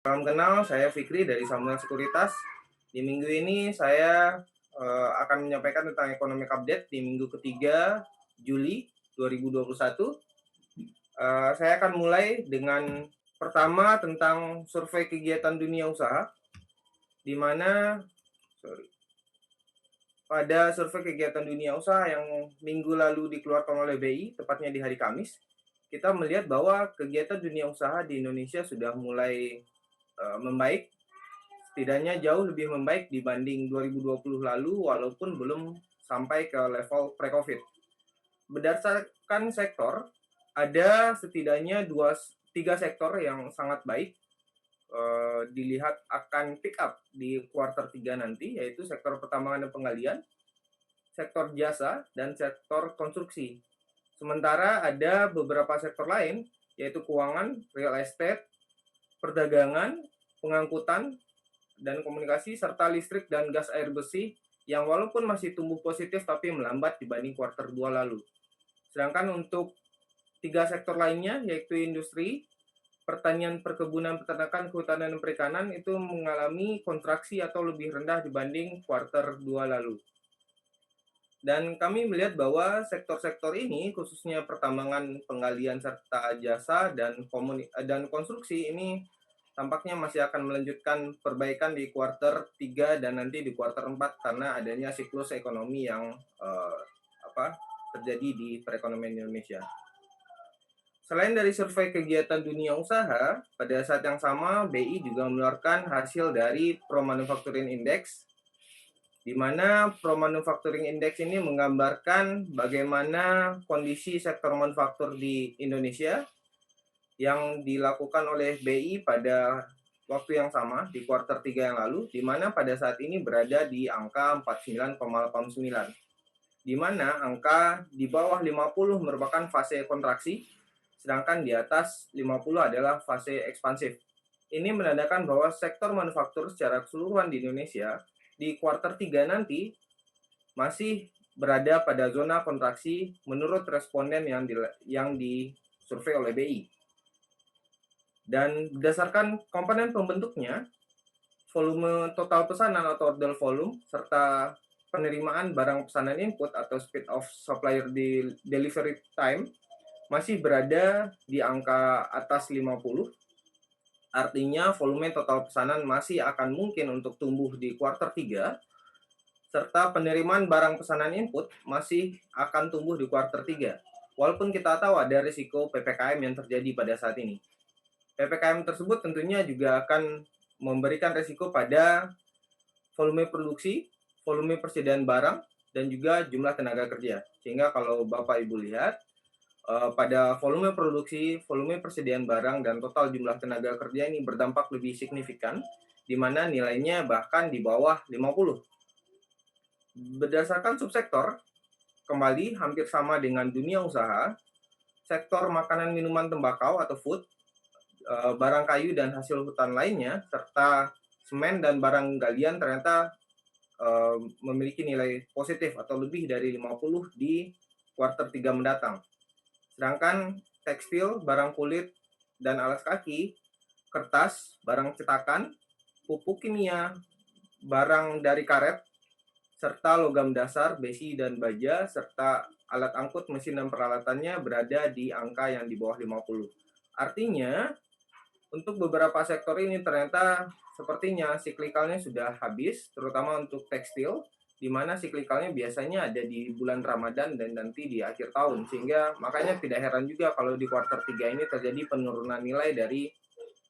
Salam kenal, saya Fikri dari Samuel Sekuritas. Di minggu ini saya akan menyampaikan tentang Economic Update di minggu ketiga Juli 2021. Saya akan mulai dengan pertama tentang survei kegiatan dunia usaha, di mana pada survei kegiatan dunia usaha yang minggu lalu dikeluarkan oleh BI, tepatnya di hari Kamis, kita melihat bahwa kegiatan dunia usaha di Indonesia sudah mulai membaik, setidaknya jauh lebih membaik dibanding 2020 lalu, walaupun belum sampai ke level pre-COVID. Berdasarkan sektor, ada setidaknya tiga sektor yang sangat baik dilihat akan pick up di kuartal 3 nanti, yaitu sektor pertambangan dan penggalian, sektor jasa, dan sektor konstruksi. Sementara ada beberapa sektor lain, yaitu keuangan, real estate, perdagangan, pengangkutan, dan komunikasi, serta listrik dan gas air bersih yang walaupun masih tumbuh positif tapi melambat dibanding kuartal 2 lalu. Sedangkan untuk tiga sektor lainnya, yaitu industri, pertanian, perkebunan, peternakan, kehutanan, dan perikanan itu mengalami kontraksi atau lebih rendah dibanding kuartal 2 lalu. Dan kami melihat bahwa sektor-sektor ini, khususnya pertambangan, penggalian, serta jasa dan konstruksi ini tampaknya masih akan melanjutkan perbaikan di kuartal 3 dan nanti di kuartal 4 karena adanya siklus ekonomi yang terjadi di perekonomian Indonesia. Selain dari survei kegiatan dunia usaha, pada saat yang sama BI juga mengeluarkan hasil dari Pro Manufacturing Index, di mana Pro Manufacturing Index ini menggambarkan bagaimana kondisi sektor manufaktur di Indonesia yang dilakukan oleh BI pada waktu yang sama di kuartal 3 yang lalu, di mana pada saat ini berada di angka 49,89, di mana angka di bawah 50 merupakan fase kontraksi, sedangkan di atas 50 adalah fase ekspansif. Ini menandakan bahwa sektor manufaktur secara keseluruhan di Indonesia di kuartal 3 nanti masih berada pada zona kontraksi menurut responden yang disurvei oleh BI. Dan berdasarkan komponen pembentuknya, volume total pesanan atau order volume, serta penerimaan barang pesanan input atau speed of supplier di delivery time masih berada di angka atas 50. Artinya volume total pesanan masih akan mungkin untuk tumbuh di kuartal 3, serta penerimaan barang pesanan input masih akan tumbuh di kuartal 3. Walaupun kita tahu ada risiko PPKM yang terjadi pada saat ini. PPKM tersebut tentunya juga akan memberikan risiko pada volume produksi, volume persediaan barang, dan juga jumlah tenaga kerja. Sehingga kalau Bapak Ibu lihat, pada volume produksi, volume persediaan barang, dan total jumlah tenaga kerja ini berdampak lebih signifikan, di mana nilainya bahkan di bawah 50. Berdasarkan subsektor, kembali hampir sama dengan dunia usaha, sektor makanan, minuman, tembakau atau food, barang kayu dan hasil hutan lainnya, serta semen dan barang galian ternyata memiliki nilai positif atau lebih dari 50 di kuartal 3 mendatang. Sedangkan tekstil, barang kulit dan alas kaki, kertas, barang cetakan, pupuk kimia, barang dari karet, serta logam dasar, besi dan baja, serta alat angkut, mesin dan peralatannya berada di angka yang di bawah 50. Artinya, untuk beberapa sektor ini ternyata sepertinya siklikalnya sudah habis, terutama untuk tekstil, di mana siklikalnya biasanya ada di bulan Ramadan dan nanti di akhir tahun. Sehingga makanya tidak heran juga kalau di kuartal 3 ini terjadi penurunan nilai dari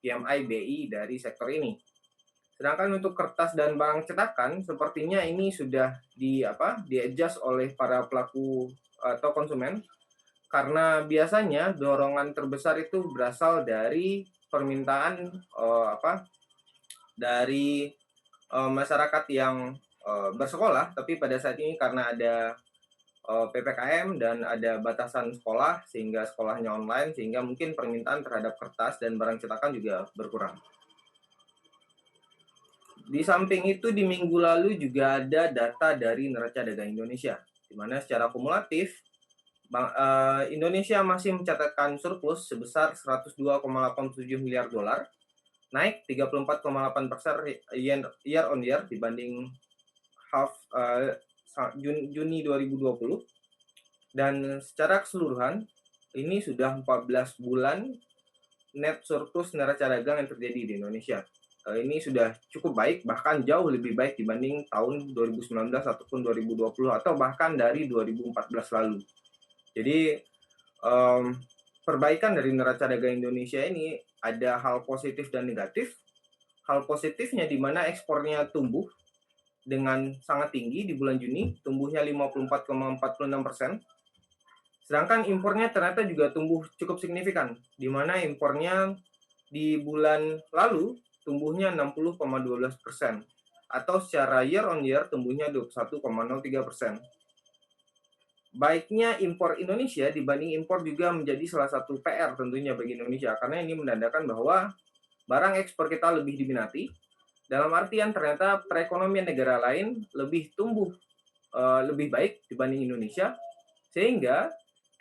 PMI BI dari sektor ini. Sedangkan untuk kertas dan barang cetakan, sepertinya ini sudah di-adjust oleh para pelaku atau konsumen, karena biasanya dorongan terbesar itu berasal dari permintaan dari masyarakat yang bersekolah, tapi pada saat ini karena ada PPKM dan ada batasan sekolah sehingga sekolahnya online, sehingga mungkin permintaan terhadap kertas dan barang cetakan juga berkurang. Di samping itu di minggu lalu juga ada data dari Neraca Dagang Indonesia, di mana secara kumulatif Indonesia masih mencatatkan surplus sebesar 102,87 miliar dolar naik 34,8% year on year dibanding Juni 2020, dan secara keseluruhan ini sudah 14 bulan net surplus neraca dagang yang terjadi di Indonesia. Ini sudah cukup baik, bahkan jauh lebih baik dibanding tahun 2019 ataupun 2020 atau bahkan dari 2014 lalu. Jadi perbaikan dari neraca dagang Indonesia ini ada hal positif dan negatif. Hal positifnya di mana ekspornya tumbuh dengan sangat tinggi di bulan Juni, tumbuhnya 54,46%. Sedangkan impornya ternyata juga tumbuh cukup signifikan, di mana impornya di bulan lalu tumbuhnya 60,12%, atau secara year on year tumbuhnya 21,03%. Baiknya impor Indonesia dibanding impor juga menjadi salah satu PR tentunya bagi Indonesia, karena ini menandakan bahwa barang ekspor kita lebih diminati, dalam artian ternyata perekonomian negara lain lebih tumbuh lebih baik dibanding Indonesia, sehingga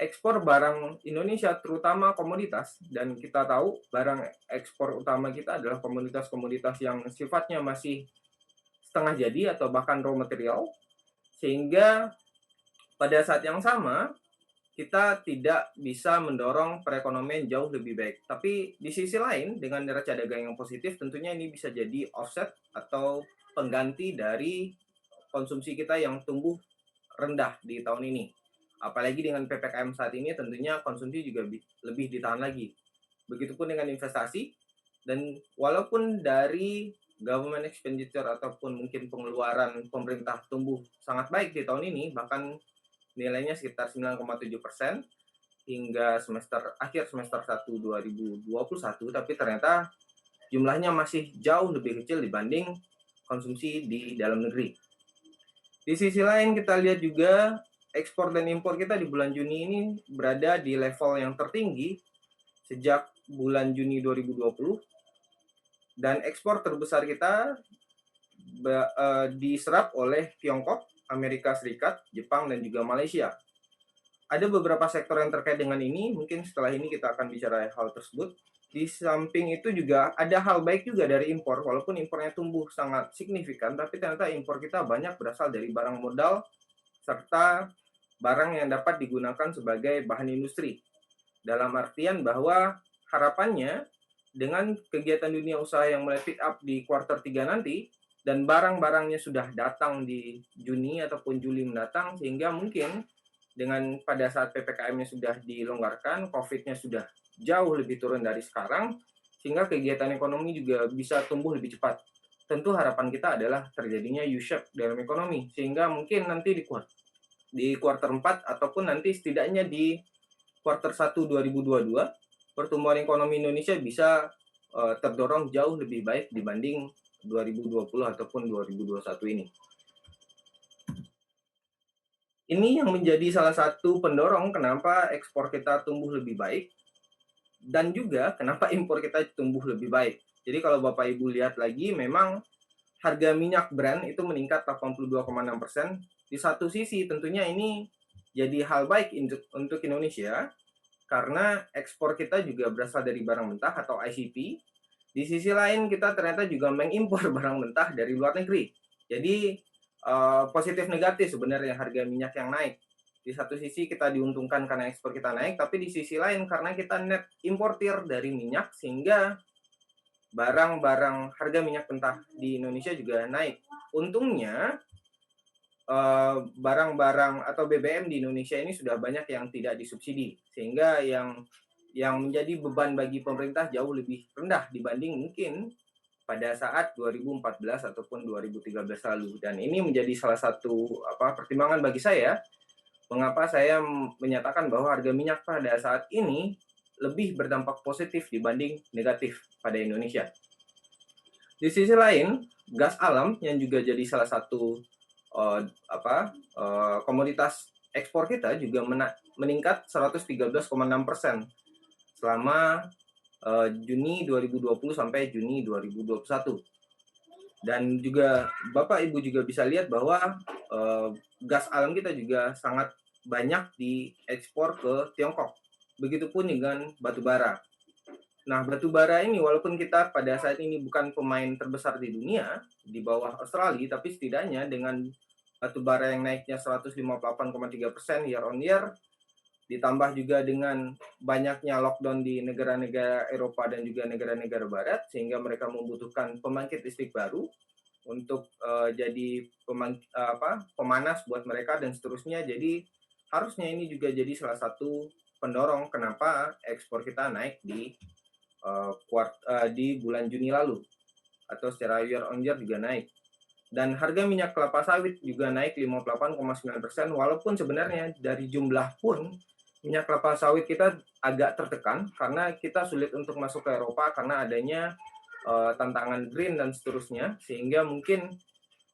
ekspor barang Indonesia terutama komoditas, dan kita tahu barang ekspor utama kita adalah komoditas-komoditas yang sifatnya masih setengah jadi atau bahkan raw material, sehingga pada saat yang sama kita tidak bisa mendorong perekonomian jauh lebih baik. Tapi di sisi lain, dengan neraca dagang yang positif, tentunya ini bisa jadi offset atau pengganti dari konsumsi kita yang tumbuh rendah di tahun ini. Apalagi dengan PPKM saat ini, tentunya konsumsi juga lebih ditahan lagi. Begitupun dengan investasi, dan walaupun dari government expenditure ataupun mungkin pengeluaran pemerintah tumbuh sangat baik di tahun ini, bahkan nilainya sekitar 9,7% hingga akhir semester 1 2021, tapi ternyata jumlahnya masih jauh lebih kecil dibanding konsumsi di dalam negeri. Di sisi lain kita lihat juga ekspor dan impor kita di bulan Juni ini berada di level yang tertinggi sejak bulan Juni 2020, dan ekspor terbesar kita diserap oleh Tiongkok, Amerika Serikat, Jepang, dan juga Malaysia. Ada beberapa sektor yang terkait dengan ini, mungkin setelah ini kita akan bicara hal tersebut. Di samping itu juga ada hal baik juga dari impor, walaupun impornya tumbuh sangat signifikan, tapi ternyata impor kita banyak berasal dari barang modal serta barang yang dapat digunakan sebagai bahan industri. Dalam artian bahwa harapannya dengan kegiatan dunia usaha yang mulai pick up di kuartal 3 nanti, dan barang-barangnya sudah datang di Juni ataupun Juli mendatang, sehingga mungkin dengan pada saat PPKM-nya sudah dilonggarkan, COVID-nya sudah jauh lebih turun dari sekarang, sehingga kegiatan ekonomi juga bisa tumbuh lebih cepat. Tentu harapan kita adalah terjadinya U-shape dalam ekonomi, sehingga mungkin nanti di kuartal 4 ataupun nanti setidaknya di kuartal 1 2022, pertumbuhan ekonomi Indonesia bisa terdorong jauh lebih baik dibanding 2020 ataupun 2021 ini. Ini yang menjadi salah satu pendorong kenapa ekspor kita tumbuh lebih baik, dan juga kenapa impor kita tumbuh lebih baik. Jadi kalau Bapak Ibu lihat lagi, memang harga minyak Brent itu meningkat 82,6%. Di satu sisi tentunya ini jadi hal baik untuk Indonesia, karena ekspor kita juga berasal dari barang mentah atau ICP. Di sisi lain kita ternyata juga mengimpor barang mentah dari luar negeri. Jadi positif negatif sebenarnya harga minyak yang naik. Di satu sisi kita diuntungkan karena ekspor kita naik, tapi di sisi lain karena kita net importir dari minyak, sehingga barang-barang harga minyak mentah di Indonesia juga naik. Untungnya barang-barang atau BBM di Indonesia ini sudah banyak yang tidak disubsidi, sehingga yang menjadi beban bagi pemerintah jauh lebih rendah dibanding mungkin pada saat 2014 ataupun 2013 lalu. Dan ini menjadi salah satu pertimbangan bagi saya mengapa saya menyatakan bahwa harga minyak pada saat ini lebih berdampak positif dibanding negatif pada Indonesia. Di sisi lain, gas alam yang juga jadi salah satu komoditas ekspor kita juga meningkat 113,6% selama Juni 2020 sampai Juni 2021. Dan juga Bapak Ibu juga bisa lihat bahwa gas alam kita juga sangat banyak diekspor ke Tiongkok. Begitupun dengan batu bara. Nah, batu bara ini walaupun kita pada saat ini bukan pemain terbesar di dunia, di bawah Australia, tapi setidaknya dengan batu bara yang naiknya 158,3% year on year, ditambah juga dengan banyaknya lockdown di negara-negara Eropa dan juga negara-negara Barat, sehingga mereka membutuhkan pembangkit listrik baru untuk jadi pemanas buat mereka dan seterusnya. Jadi harusnya ini juga jadi salah satu pendorong kenapa ekspor kita naik di bulan Juni lalu, atau secara year on year juga naik. Dan harga minyak kelapa sawit juga naik 58,9%, walaupun sebenarnya dari jumlah pun minyak kelapa sawit kita agak tertekan karena kita sulit untuk masuk ke Eropa karena adanya tantangan green dan seterusnya, sehingga mungkin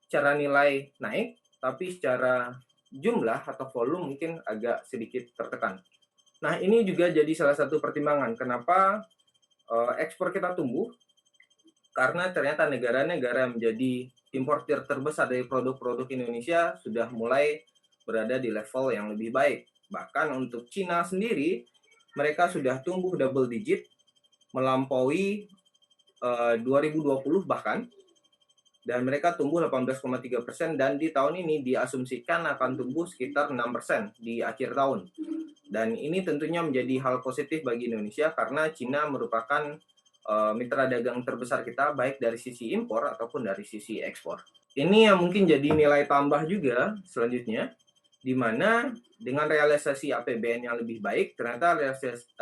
secara nilai naik, tapi secara jumlah atau volume mungkin agak sedikit tertekan. Nah, ini juga jadi salah satu pertimbangan kenapa ekspor kita tumbuh, karena ternyata negara-negara yang menjadi importir terbesar dari produk-produk Indonesia sudah mulai berada di level yang lebih baik. Bahkan untuk Cina sendiri, mereka sudah tumbuh double digit, melampaui 2020 bahkan, dan mereka tumbuh 18,3%, dan di tahun ini diasumsikan akan tumbuh sekitar 6% di akhir tahun. Dan ini tentunya menjadi hal positif bagi Indonesia karena Cina merupakan mitra dagang terbesar kita, baik dari sisi impor ataupun dari sisi ekspor. Ini yang mungkin jadi nilai tambah juga selanjutnya, di mana dengan realisasi APBN yang lebih baik, ternyata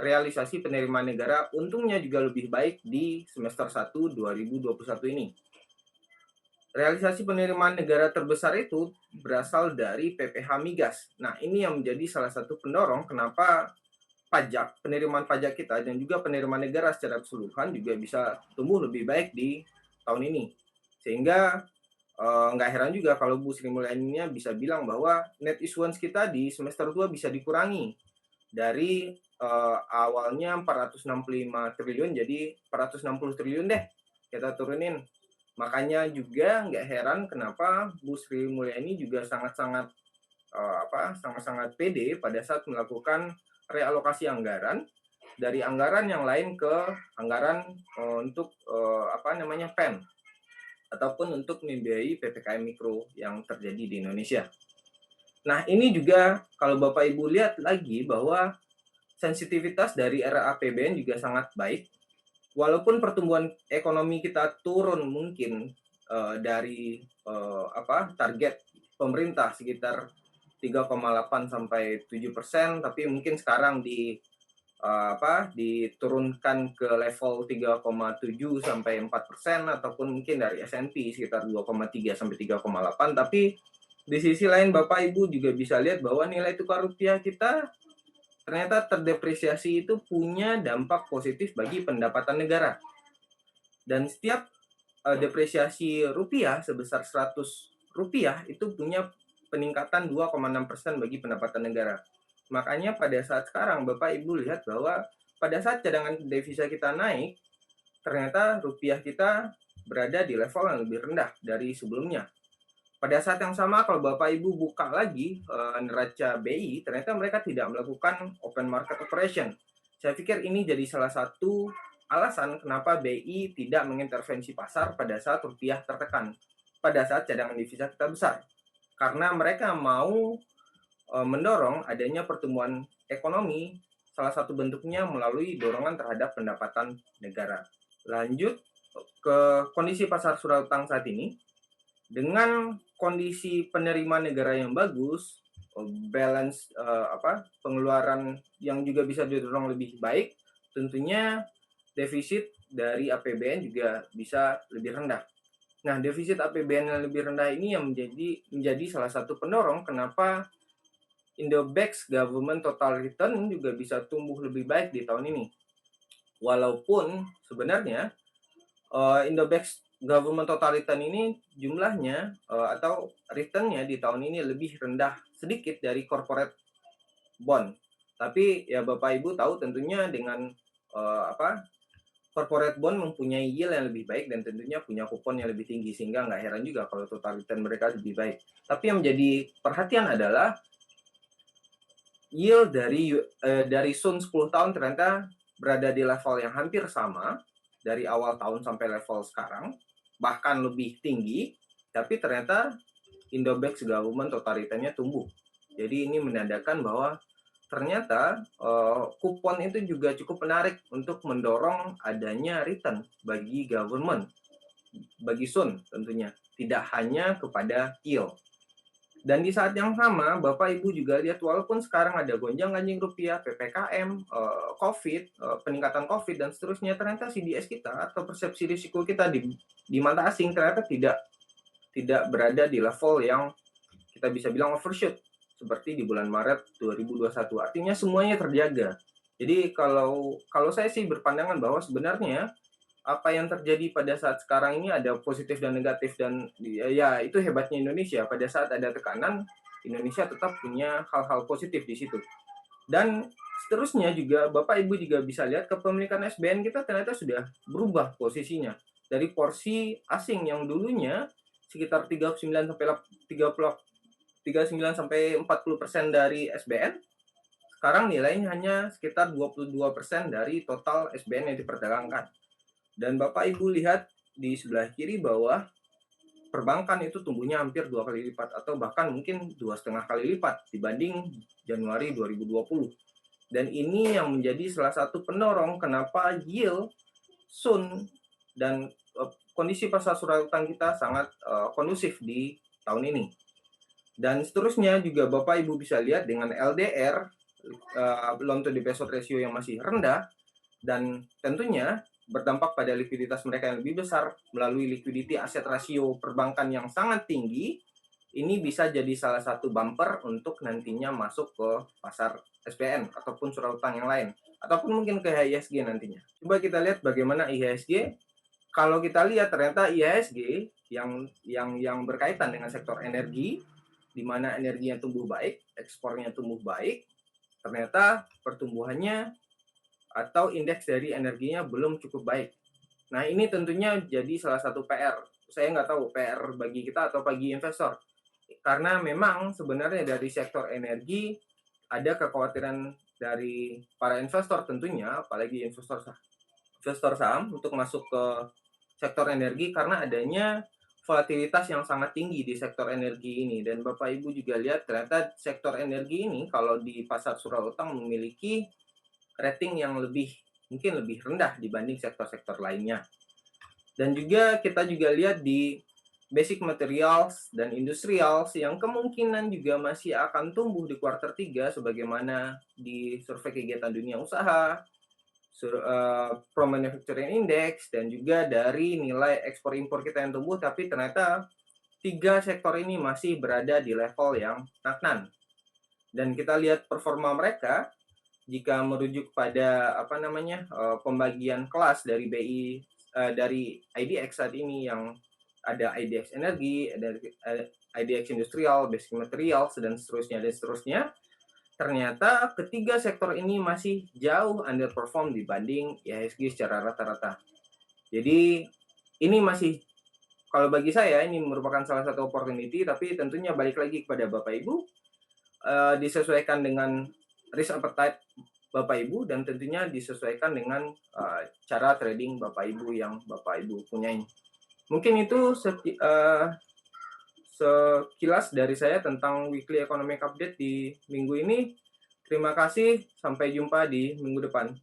realisasi penerimaan negara untungnya juga lebih baik di semester 1 2021 ini. Realisasi penerimaan negara terbesar itu berasal dari PPh Migas. Nah, ini yang menjadi salah satu pendorong kenapa penerimaan pajak kita dan juga penerimaan negara secara keseluruhan juga bisa tumbuh lebih baik di tahun ini. Sehingga nggak heran juga kalau Bu Sri Mulyani bisa bilang bahwa net issuance kita di semester 2 bisa dikurangi dari awalnya 465 triliun jadi 460 triliun deh kita turunin. Makanya juga nggak heran kenapa Bu Sri Mulyani juga sangat-sangat pede pada saat melakukan realokasi anggaran dari anggaran yang lain ke anggaran untuk PEN ataupun untuk membiayai PPKM mikro yang terjadi di Indonesia. Nah, ini juga kalau Bapak Ibu lihat lagi bahwa sensitivitas dari RAPBN juga sangat baik. Walaupun pertumbuhan ekonomi kita turun mungkin dari target pemerintah sekitar 3,8 sampai 7%, tapi mungkin sekarang diturunkan ke level 3,7 sampai 4%, ataupun mungkin dari S&P sekitar 2,3 sampai 3,8. Tapi di sisi lain Bapak Ibu juga bisa lihat bahwa nilai tukar rupiah kita ternyata terdepresiasi itu punya dampak positif bagi pendapatan negara. Dan setiap depresiasi rupiah sebesar 100 rupiah itu punya peningkatan 2,6% bagi pendapatan negara. Makanya pada saat sekarang Bapak Ibu lihat bahwa pada saat cadangan devisa kita naik, ternyata rupiah kita berada di level yang lebih rendah dari sebelumnya. Pada saat yang sama kalau Bapak Ibu buka lagi neraca BI, ternyata mereka tidak melakukan open market operation. Saya pikir ini jadi salah satu alasan kenapa BI tidak mengintervensi pasar pada saat rupiah tertekan, pada saat cadangan devisa kita besar. Karena mereka mau mendorong adanya pertumbuhan ekonomi, salah satu bentuknya melalui dorongan terhadap pendapatan negara. Lanjut ke kondisi pasar surat utang saat ini. Dengan kondisi penerimaan negara yang bagus, balance pengeluaran yang juga bisa didorong lebih baik, tentunya defisit dari APBN juga bisa lebih rendah. Nah, defisit APBN yang lebih rendah ini yang menjadi salah satu pendorong kenapa Indobex Government Total Return juga bisa tumbuh lebih baik di tahun ini. Walaupun sebenarnya Indobex Government Total Return ini jumlahnya atau returnnya di tahun ini lebih rendah sedikit dari corporate bond. Tapi ya Bapak Ibu tahu tentunya dengan corporate bond mempunyai yield yang lebih baik dan tentunya punya kupon yang lebih tinggi, sehingga nggak heran juga kalau total return mereka lebih baik. Tapi yang menjadi perhatian adalah yield dari Sun 10 tahun ternyata berada di level yang hampir sama dari awal tahun sampai level sekarang, bahkan lebih tinggi, tapi ternyata Indobex government totalitannya tumbuh. Jadi ini menandakan bahwa ternyata kupon itu juga cukup menarik untuk mendorong adanya return bagi government, bagi Sun tentunya, tidak hanya kepada yield. Dan di saat yang sama, Bapak Ibu juga lihat walaupun sekarang ada gonjang-ganjing rupiah, PPKM, COVID, peningkatan COVID dan seterusnya, ternyata CDS kita atau persepsi risiko kita di mata asing ternyata tidak berada di level yang kita bisa bilang overshoot seperti di bulan Maret 2021. Artinya semuanya terjaga. Jadi kalau saya sih berpandangan bahwa sebenarnya apa yang terjadi pada saat sekarang ini ada positif dan negatif, dan ya itu hebatnya Indonesia, pada saat ada tekanan Indonesia tetap punya hal-hal positif di situ. Dan seterusnya juga Bapak Ibu juga bisa lihat kepemilikan SBN kita ternyata sudah berubah posisinya dari porsi asing yang dulunya sekitar 39 sampai 39 sampai 40% dari SBN, sekarang nilainya hanya sekitar 22% dari total SBN yang diperdagangkan. Dan Bapak Ibu lihat di sebelah kiri bawah, perbankan itu tumbuhnya hampir 2 kali lipat atau bahkan mungkin 2,5 kali lipat dibanding Januari 2020. Dan ini yang menjadi salah satu pendorong kenapa yield Sun dan kondisi pasar surat utang kita sangat kondusif di tahun ini. Dan seterusnya juga Bapak Ibu bisa lihat dengan LDR, loan to deposit ratio yang masih rendah, dan tentunya berdampak pada likuiditas mereka yang lebih besar melalui liquidity asset ratio perbankan yang sangat tinggi. Ini bisa jadi salah satu bumper untuk nantinya masuk ke pasar SPN ataupun surat utang yang lain, ataupun mungkin ke IHSG nantinya. Coba kita lihat bagaimana IHSG. Kalau kita lihat ternyata IHSG yang berkaitan dengan sektor energi, di mana energinya tumbuh baik, ekspornya tumbuh baik, ternyata pertumbuhannya atau indeks dari energinya belum cukup baik. Nah, ini tentunya jadi salah satu PR. Saya nggak tahu PR bagi kita atau bagi investor. Karena memang sebenarnya dari sektor energi ada kekhawatiran dari para investor tentunya, apalagi investor saham untuk masuk ke sektor energi karena adanya volatilitas yang sangat tinggi di sektor energi ini. Dan Bapak Ibu juga lihat ternyata sektor energi ini kalau di pasar surat utang memiliki rating yang mungkin lebih rendah dibanding sektor-sektor lainnya. Dan juga kita juga lihat di basic materials dan industrials yang kemungkinan juga masih akan tumbuh di kuartal 3 sebagaimana di survei kegiatan dunia usaha, Pro Manufacturing Index, dan juga dari nilai ekspor impor kita yang tumbuh, tapi ternyata 3 sektor ini masih berada di level yang stagnan. Dan kita lihat performa mereka jika merujuk pada pembagian kelas dari BI dari IDX saat ini, yang ada IDX energi, ada IDX industrial, basic materials dan seterusnya, ternyata ketiga sektor ini masih jauh underperform dibanding IHSG secara rata-rata. Jadi ini masih, kalau bagi saya ini merupakan salah satu opportunity, tapi tentunya balik lagi kepada Bapak Ibu, disesuaikan dengan risk appetite Bapak Ibu dan tentunya disesuaikan dengan cara trading Bapak Ibu yang Bapak Ibu punyai. Mungkin itu sekilas dari saya tentang weekly economic update di minggu ini. Terima kasih, sampai jumpa di minggu depan.